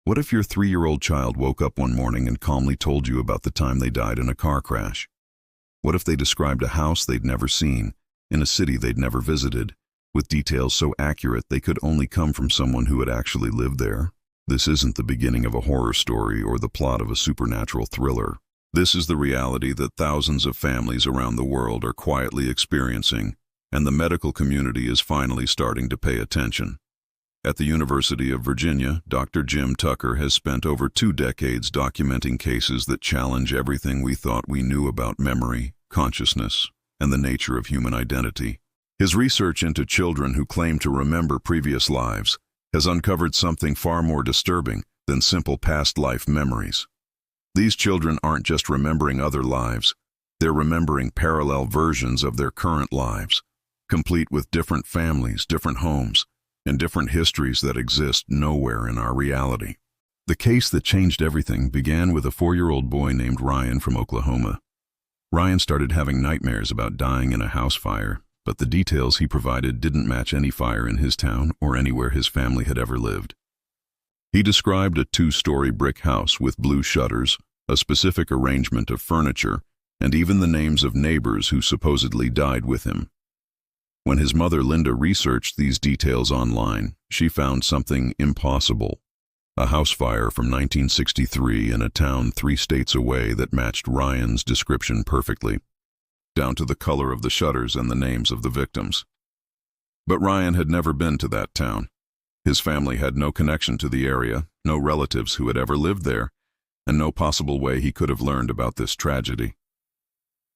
What if your 3-year-old child woke up one morning and calmly told you about the time they died in a car crash? What if they described a house they'd never seen, in a city they'd never visited, with details so accurate they could only come from someone who had actually lived there? This isn't the beginning of a horror story or the plot of a supernatural thriller. This is the reality that thousands of families around the world are quietly experiencing, and the medical community is finally starting to pay attention. At the University of Virginia, Dr. Jim Tucker has spent over 2 decades documenting cases that challenge everything we thought we knew about memory, consciousness, and the nature of human identity. His research into children who claim to remember previous lives has uncovered something far more disturbing than simple past life memories. These children aren't just remembering other lives, they're remembering parallel versions of their current lives, complete with different families, different homes, and different histories that exist nowhere in our reality. The case that changed everything began with a 4-year-old boy named Ryan from Oklahoma. Ryan started having nightmares about dying in a house fire, but the details he provided didn't match any fire in his town or anywhere his family had ever lived. He described a 2-story brick house with blue shutters, a specific arrangement of furniture, and even the names of neighbors who supposedly died with him. When his mother Linda researched these details online, she found something impossible: a house fire from 1963 in a town 3 states away that matched Ryan's description perfectly, down to the color of the shutters and the names of the victims. But Ryan had never been to that town. His family had no connection to the area, no relatives who had ever lived there, and no possible way he could have learned about this tragedy.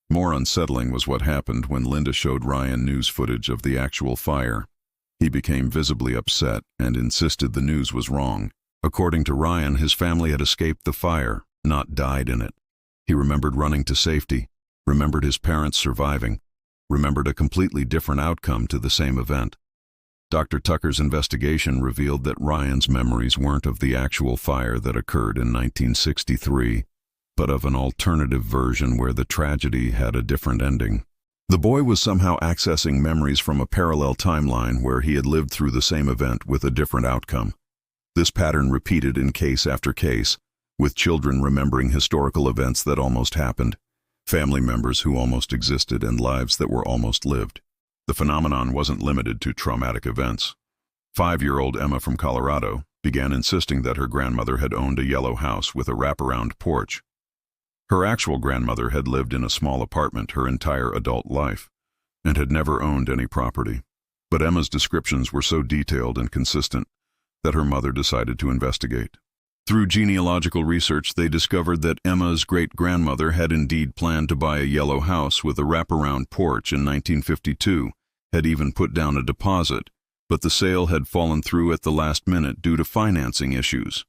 More unsettling was what happened when Linda showed Ryan news footage of the actual fire. He became visibly upset and insisted the news was wrong. According to Ryan, his family had escaped the fire, not died in it. He remembered running to safety, remembered his parents surviving, remembered a completely different outcome to the same event. Dr. Tucker's investigation revealed that Ryan's memories weren't of the actual fire that occurred in 1963, but of an alternative version where the tragedy had a different ending. The boy was somehow accessing memories from a parallel timeline where he had lived through the same event with a different outcome. This pattern repeated in case after case, with children remembering historical events that almost happened, family members who almost existed, and lives that were almost lived. The phenomenon wasn't limited to traumatic events. 5-year-old Emma from Colorado began insisting that her grandmother had owned a yellow house with a wraparound porch. Her actual grandmother had lived in a small apartment her entire adult life and had never owned any property. But Emma's descriptions were so detailed and consistent that her mother decided to investigate. Through genealogical research, they discovered that Emma's great-grandmother had indeed planned to buy a yellow house with a wraparound porch in 1952, had even put down a deposit, but the sale had fallen through at the last minute due to financing issues.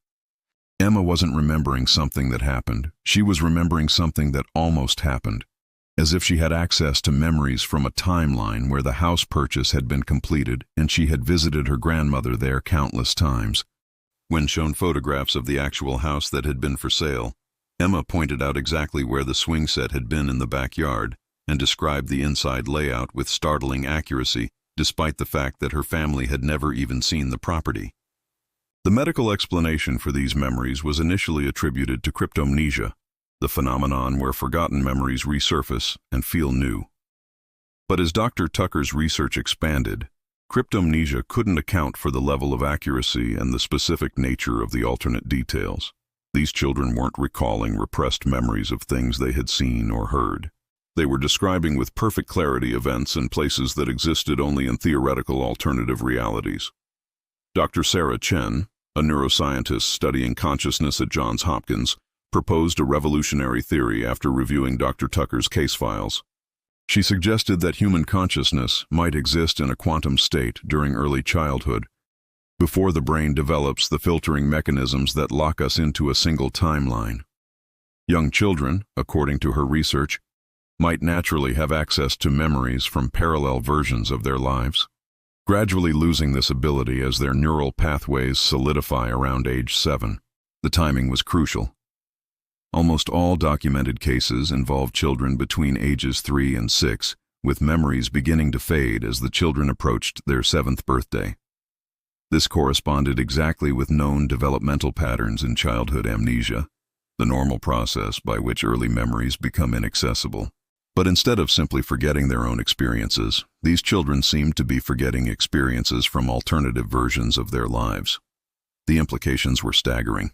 Emma wasn't remembering something that happened. She was remembering something that almost happened, as if she had access to memories from a timeline where the house purchase had been completed and she had visited her grandmother there countless times. When shown photographs of the actual house that had been for sale, Emma pointed out exactly where the swing set had been in the backyard and described the inside layout with startling accuracy, despite the fact that her family had never even seen the property. The medical explanation for these memories was initially attributed to cryptomnesia, the phenomenon where forgotten memories resurface and feel new. But as Dr. Tucker's research expanded, cryptomnesia couldn't account for the level of accuracy and the specific nature of the alternate details. These children weren't recalling repressed memories of things they had seen or heard. They were describing with perfect clarity events and places that existed only in theoretical alternative realities. Dr. Sarah Chen, a neuroscientist studying consciousness at Johns Hopkins, proposed a revolutionary theory after reviewing Dr. Tucker's case files. She suggested that human consciousness might exist in a quantum state during early childhood, before the brain develops the filtering mechanisms that lock us into a single timeline. Young children, according to her research, might naturally have access to memories from parallel versions of their lives, gradually losing this ability as their neural pathways solidify around age 7. The timing was crucial. Almost all documented cases involve children between ages 3 and 6, with memories beginning to fade as the children approached their 7th birthday. This corresponded exactly with known developmental patterns in childhood amnesia, the normal process by which early memories become inaccessible. But instead of simply forgetting their own experiences, these children seemed to be forgetting experiences from alternative versions of their lives. The implications were staggering.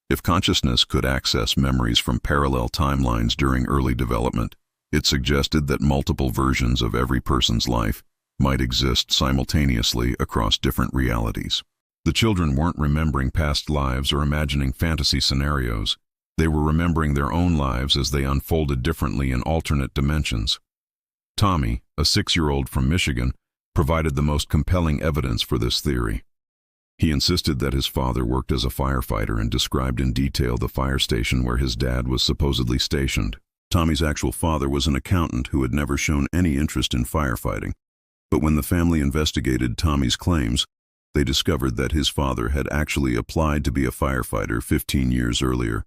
If consciousness could access memories from parallel timelines during early development, it suggested that multiple versions of every person's life might exist simultaneously across different realities. The children weren't remembering past lives or imagining fantasy scenarios. They were remembering their own lives as they unfolded differently in alternate dimensions. Tommy, a 6-year-old from Michigan, provided the most compelling evidence for this theory. He insisted that his father worked as a firefighter and described in detail the fire station where his dad was supposedly stationed. Tommy's actual father was an accountant who had never shown any interest in firefighting. But when the family investigated Tommy's claims, they discovered that his father had actually applied to be a firefighter 15 years earlier,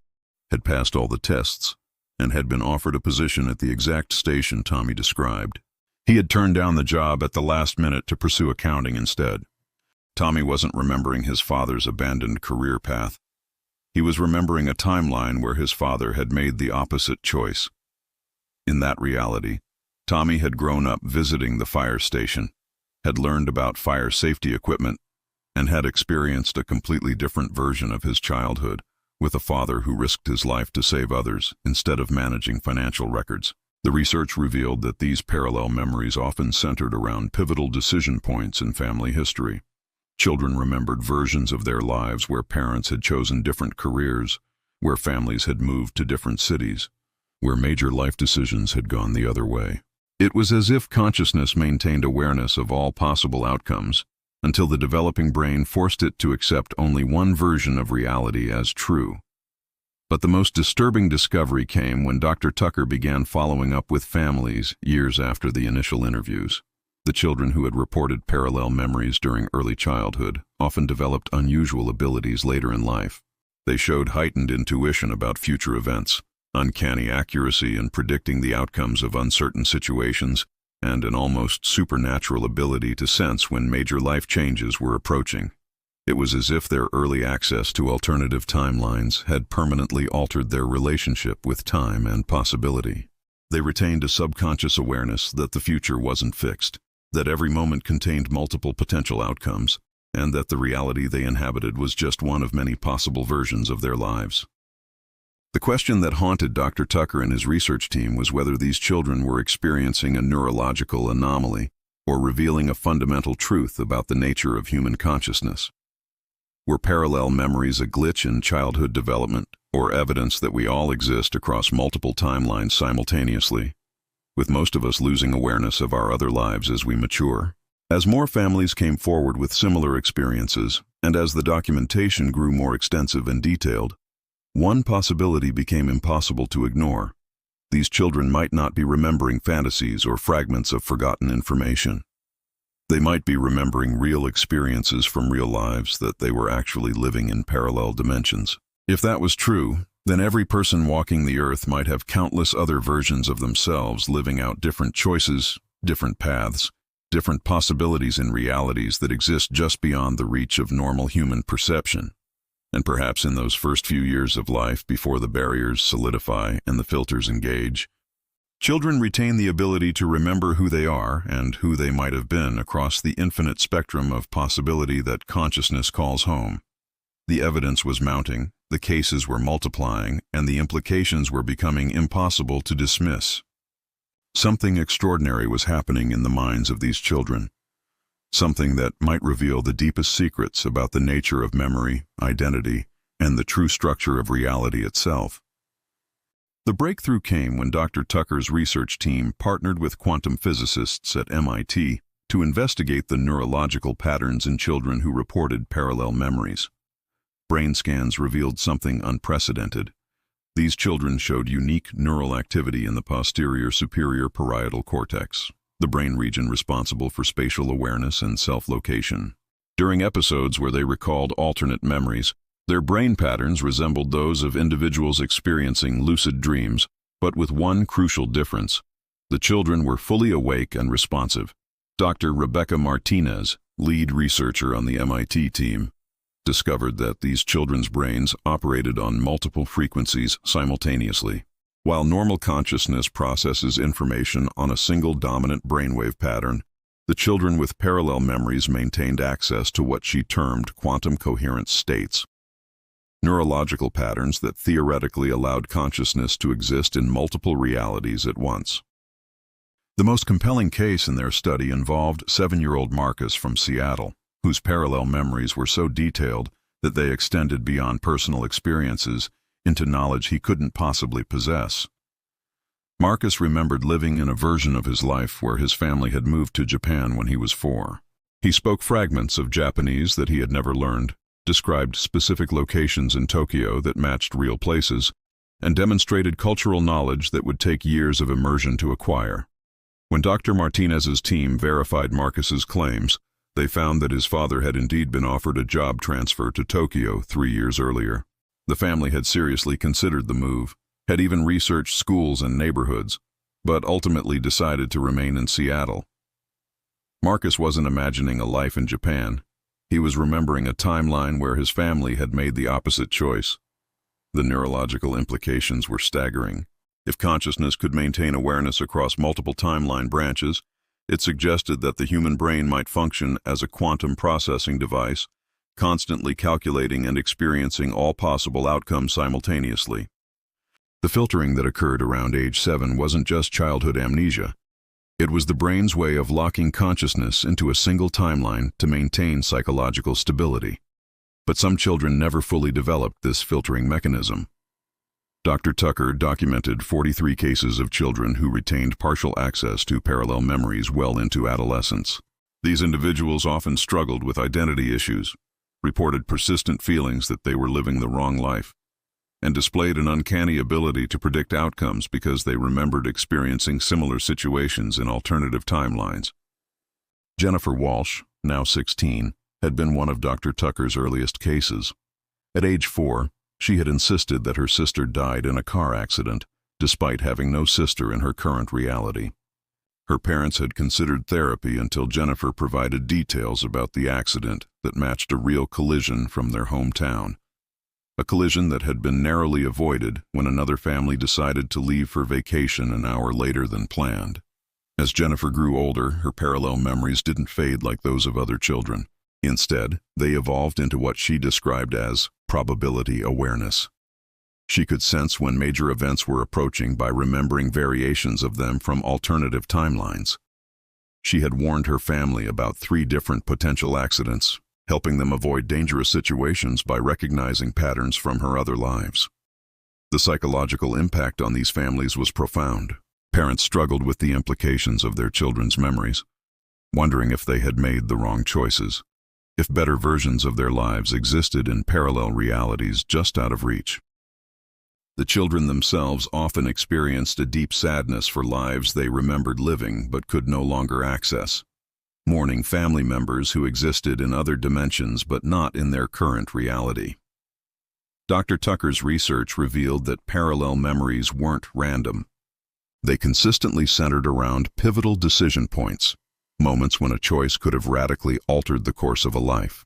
had passed all the tests, and had been offered a position at the exact station Tommy described. He had turned down the job at the last minute to pursue accounting instead. Tommy wasn't remembering his father's abandoned career path. He was remembering a timeline where his father had made the opposite choice. In that reality, Tommy had grown up visiting the fire station, had learned about fire safety equipment, and had experienced a completely different version of his childhood, with a father who risked his life to save others instead of managing financial records. The research revealed that these parallel memories often centered around pivotal decision points in family history. Children remembered versions of their lives where parents had chosen different careers, where families had moved to different cities, where major life decisions had gone the other way. It was as if consciousness maintained awareness of all possible outcomes until the developing brain forced it to accept only one version of reality as true. But the most disturbing discovery came when Dr. Tucker began following up with families years after the initial interviews. The children who had reported parallel memories during early childhood often developed unusual abilities later in life. They showed heightened intuition about future events, uncanny accuracy in predicting the outcomes of uncertain situations, and an almost supernatural ability to sense when major life changes were approaching. It was as if their early access to alternative timelines had permanently altered their relationship with time and possibility. They retained a subconscious awareness that the future wasn't fixed, that every moment contained multiple potential outcomes, and that the reality they inhabited was just one of many possible versions of their lives. The question that haunted Dr. Tucker and his research team was whether these children were experiencing a neurological anomaly or revealing a fundamental truth about the nature of human consciousness. Were parallel memories a glitch in childhood development, or evidence that we all exist across multiple timelines simultaneously, with most of us losing awareness of our other lives as we mature? As more families came forward with similar experiences, and as the documentation grew more extensive and detailed, one possibility became impossible to ignore. These children might not be remembering fantasies or fragments of forgotten information. They might be remembering real experiences from real lives that they were actually living in parallel dimensions. If that was true, then every person walking the earth might have countless other versions of themselves living out different choices, different paths, different possibilities in realities that exist just beyond the reach of normal human perception. And perhaps in those first few years of life, before the barriers solidify and the filters engage, children retain the ability to remember who they are and who they might have been across the infinite spectrum of possibility that consciousness calls home. The evidence was mounting, the cases were multiplying, and the implications were becoming impossible to dismiss. Something extraordinary was happening in the minds of these children. Something that might reveal the deepest secrets about the nature of memory, identity, and the true structure of reality itself. The breakthrough came when Dr. Tucker's research team partnered with quantum physicists at MIT to investigate the neurological patterns in children who reported parallel memories. Brain scans revealed something unprecedented. These children showed unique neural activity in the posterior superior parietal cortex, the brain region responsible for spatial awareness and self-location. During episodes where they recalled alternate memories, their brain patterns resembled those of individuals experiencing lucid dreams, but with one crucial difference. The children were fully awake and responsive. Dr. Rebecca Martinez, lead researcher on the MIT team, discovered that these children's brains operated on multiple frequencies simultaneously. While normal consciousness processes information on a single dominant brainwave pattern, the children with parallel memories maintained access to what she termed quantum coherent states, neurological patterns that theoretically allowed consciousness to exist in multiple realities at once. The most compelling case in their study involved 7-year-old Marcus from Seattle, whose parallel memories were so detailed that they extended beyond personal experiences into knowledge he couldn't possibly possess. Marcus remembered living in a version of his life where his family had moved to Japan when he was 4. He spoke fragments of Japanese that he had never learned, described specific locations in Tokyo that matched real places, and demonstrated cultural knowledge that would take years of immersion to acquire. When Dr. Martinez's team verified Marcus's claims, they found that his father had indeed been offered a job transfer to Tokyo 3 years earlier. The family had seriously considered the move, had even researched schools and neighborhoods, but ultimately decided to remain in Seattle. Marcus wasn't imagining a life in Japan. He was remembering a timeline where his family had made the opposite choice. The neurological implications were staggering. If consciousness could maintain awareness across multiple timeline branches, it suggested that the human brain might function as a quantum processing device, constantly calculating and experiencing all possible outcomes simultaneously. The filtering that occurred around age 7 wasn't just childhood amnesia. It was the brain's way of locking consciousness into a single timeline to maintain psychological stability. But some children never fully developed this filtering mechanism. Dr. Tucker documented 43 cases of children who retained partial access to parallel memories well into adolescence. These individuals often struggled with identity issues, reported persistent feelings that they were living the wrong life, and displayed an uncanny ability to predict outcomes because they remembered experiencing similar situations in alternative timelines. Jennifer Walsh, now 16, had been one of Dr. Tucker's earliest cases. At age 4, she had insisted that her sister died in a car accident, despite having no sister in her current reality. Her parents had considered therapy until Jennifer provided details about the accident that matched a real collision from their hometown. A collision that had been narrowly avoided when another family decided to leave for vacation an hour later than planned. As Jennifer grew older, her parallel memories didn't fade like those of other children. Instead, they evolved into what she described as probability awareness. She could sense when major events were approaching by remembering variations of them from alternative timelines. She had warned her family about 3 different potential accidents, helping them avoid dangerous situations by recognizing patterns from her other lives. The psychological impact on these families was profound. Parents struggled with the implications of their children's memories, wondering if they had made the wrong choices, if better versions of their lives existed in parallel realities just out of reach. The children themselves often experienced a deep sadness for lives they remembered living but could no longer access, mourning family members who existed in other dimensions but not in their current reality. Dr. Tucker's research revealed that parallel memories weren't random. They consistently centered around pivotal decision points, moments when a choice could have radically altered the course of a life.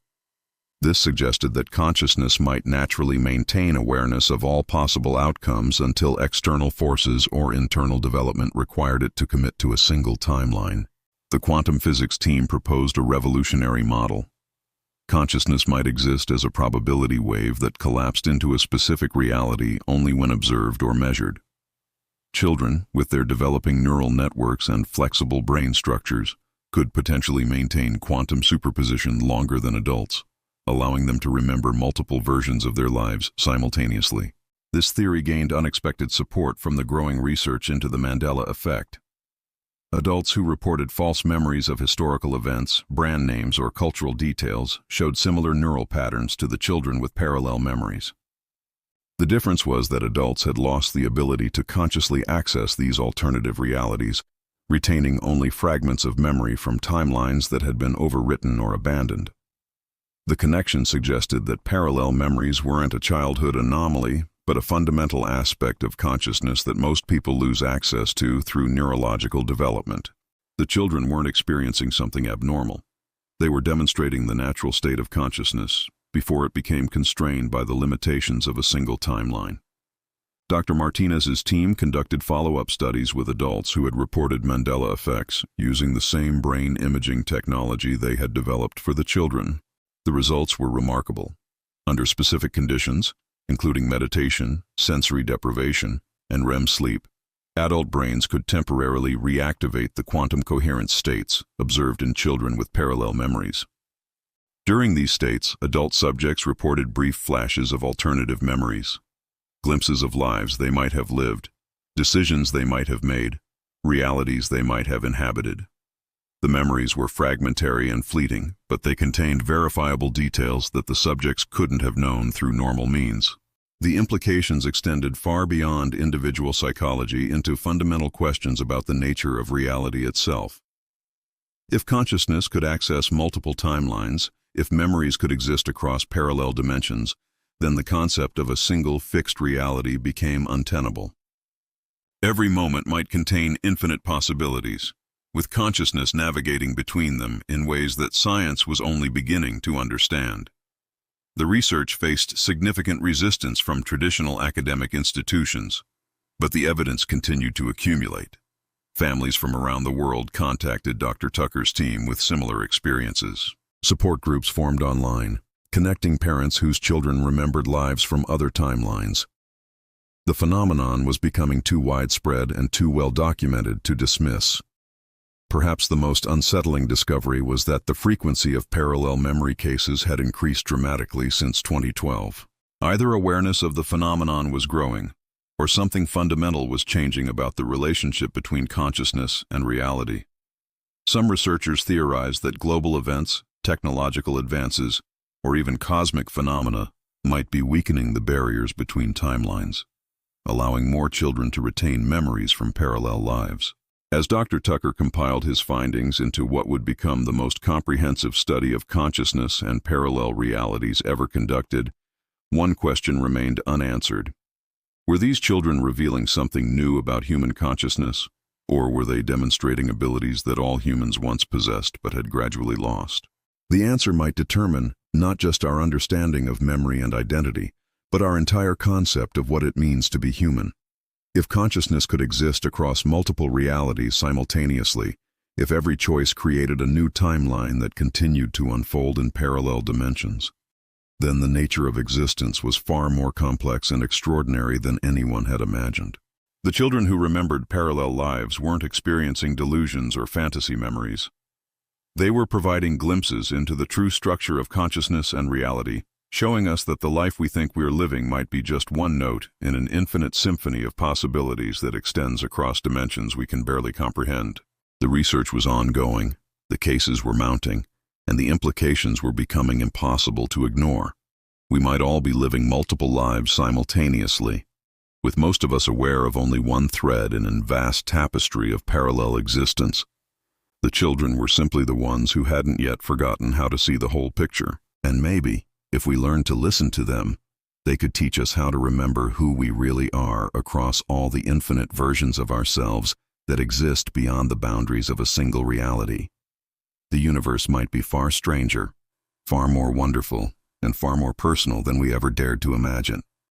This suggested that consciousness might naturally maintain awareness of all possible outcomes until external forces or internal development required it to commit to a single timeline. The quantum physics team proposed a revolutionary model. Consciousness might exist as a probability wave that collapsed into a specific reality only when observed or measured. Children, with their developing neural networks and flexible brain structures, could potentially maintain quantum superposition longer than adults, allowing them to remember multiple versions of their lives simultaneously. This theory gained unexpected support from the growing research into the Mandela effect. Adults who reported false memories of historical events, brand names, or cultural details showed similar neural patterns to the children with parallel memories. The difference was that adults had lost the ability to consciously access these alternative realities, retaining only fragments of memory from timelines that had been overwritten or abandoned. The connection suggested that parallel memories weren't a childhood anomaly, but a fundamental aspect of consciousness that most people lose access to through neurological development. The children weren't experiencing something abnormal. They were demonstrating the natural state of consciousness before it became constrained by the limitations of a single timeline. Dr. Martinez's team conducted follow-up studies with adults who had reported Mandela effects using the same brain imaging technology they had developed for the children. The results were remarkable. Under specific conditions, including meditation, sensory deprivation, and REM sleep, adult brains could temporarily reactivate the quantum coherence states observed in children with parallel memories. During these states, adult subjects reported brief flashes of alternative memories, glimpses of lives they might have lived, decisions they might have made, realities they might have inhabited. The memories were fragmentary and fleeting, but they contained verifiable details that the subjects couldn't have known through normal means. The implications extended far beyond individual psychology into fundamental questions about the nature of reality itself. If consciousness could access multiple timelines, if memories could exist across parallel dimensions, then the concept of a single fixed reality became untenable. Every moment might contain infinite possibilities, with consciousness navigating between them in ways that science was only beginning to understand. The research faced significant resistance from traditional academic institutions, but the evidence continued to accumulate. Families from around the world contacted Dr. Tucker's team with similar experiences. Support groups formed online, connecting parents whose children remembered lives from other timelines. The phenomenon was becoming too widespread and too well documented to dismiss. Perhaps the most unsettling discovery was that the frequency of parallel memory cases had increased dramatically since 2012. Either awareness of the phenomenon was growing, or something fundamental was changing about the relationship between consciousness and reality. Some researchers theorized that global events, technological advances, or even cosmic phenomena might be weakening the barriers between timelines, allowing more children to retain memories from parallel lives. As Dr. Tucker compiled his findings into what would become the most comprehensive study of consciousness and parallel realities ever conducted, one question remained unanswered. Were these children revealing something new about human consciousness, or were they demonstrating abilities that all humans once possessed but had gradually lost? The answer might determine not just our understanding of memory and identity, but our entire concept of what it means to be human. If consciousness could exist across multiple realities simultaneously, if every choice created a new timeline that continued to unfold in parallel dimensions, then the nature of existence was far more complex and extraordinary than anyone had imagined. The children who remembered parallel lives weren't experiencing delusions or fantasy memories. They were providing glimpses into the true structure of consciousness and reality, showing us that the life we think we're living might be just one note in an infinite symphony of possibilities that extends across dimensions we can barely comprehend. The research was ongoing, the cases were mounting, and the implications were becoming impossible to ignore. We might all be living multiple lives simultaneously, with most of us aware of only one thread in a vast tapestry of parallel existence. The children were simply the ones who hadn't yet forgotten how to see the whole picture, and maybe, if we learned to listen to them, they could teach us how to remember who we really are across all the infinite versions of ourselves that exist beyond the boundaries of a single reality. The universe might be far stranger, far more wonderful, and far more personal than we ever dared to imagine.